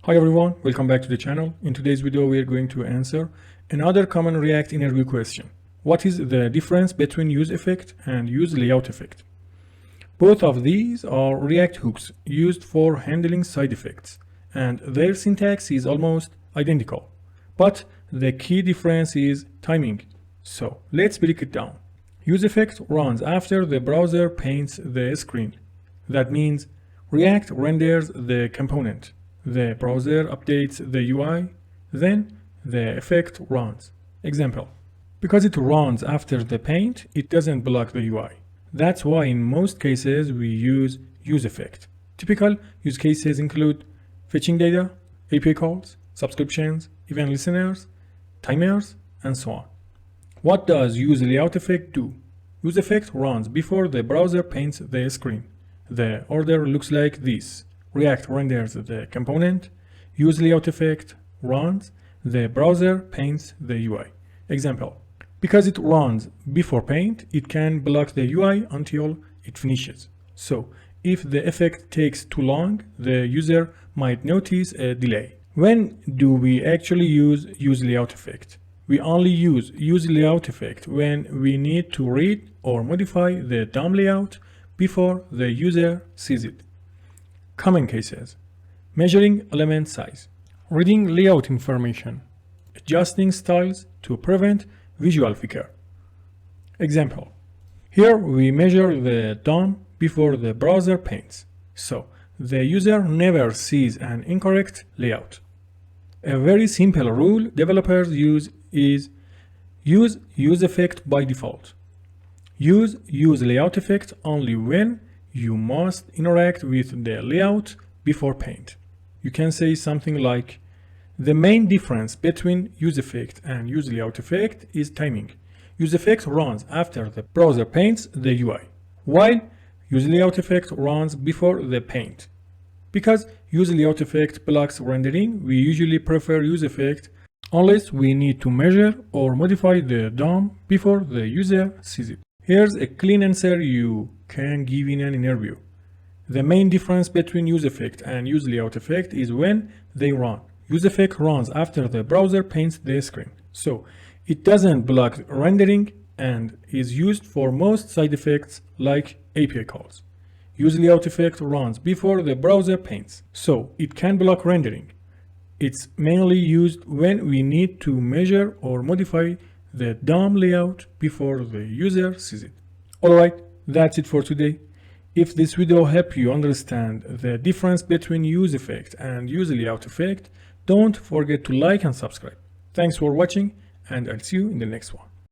Hi everyone, welcome back to the channel. In today's video we are going to answer another common React interview question. What is the difference between useEffect and useLayoutEffect? Both of these are React hooks used for handling side effects, and their syntax is almost identical. But the key difference is timing. So let's break it down. useEffect runs after the browser paints the screen. That means React renders the component. The browser updates the UI, then the effect runs. Example: because it runs after the paint, it doesn't block the UI. That's why in most cases we use useEffect. Typical use cases include fetching data, API calls, subscriptions, event listeners, timers, and so on. What does useLayoutEffect do? useEffect runs before the browser paints the screen. The order looks like this. React renders the component, useLayoutEffect runs, the browser paints the UI. Example: because it runs before paint, it can block the UI until it finishes. So if the effect takes too long, the user might notice a delay. When do we actually use useLayoutEffect? We only use useLayoutEffect when we need to read or modify the DOM layout before the user sees it. Common cases: measuring element size, reading layout information, adjusting styles to prevent visual flicker. Example: here we measure the DOM before the browser paints, so the user never sees an incorrect layout. A very simple rule developers use is use useEffect by default. Use useLayoutEffect only when you must interact with the layout before paint. You can say something like, the main difference between useEffect and useLayoutEffect is timing. useEffect runs after the browser paints the UI, while useLayoutEffect runs before the paint. Because useLayoutEffect blocks rendering, we usually prefer useEffect unless we need to measure or modify the DOM before the user sees it. Here's a clean answer you can give in an interview. The main difference between useEffect and useLayoutEffect is when they run. useEffect runs after the browser paints the screen, so it doesn't block rendering and is used for most side effects like API calls. useLayoutEffect runs before the browser paints, so it can block rendering. It's mainly used when we need to measure or modify the DOM layout before the user sees it. Alright, that's it for today. If this video helped you understand the difference between useEffect and useLayoutEffect, don't forget to like and subscribe. Thanks for watching, and I'll see you in the next one.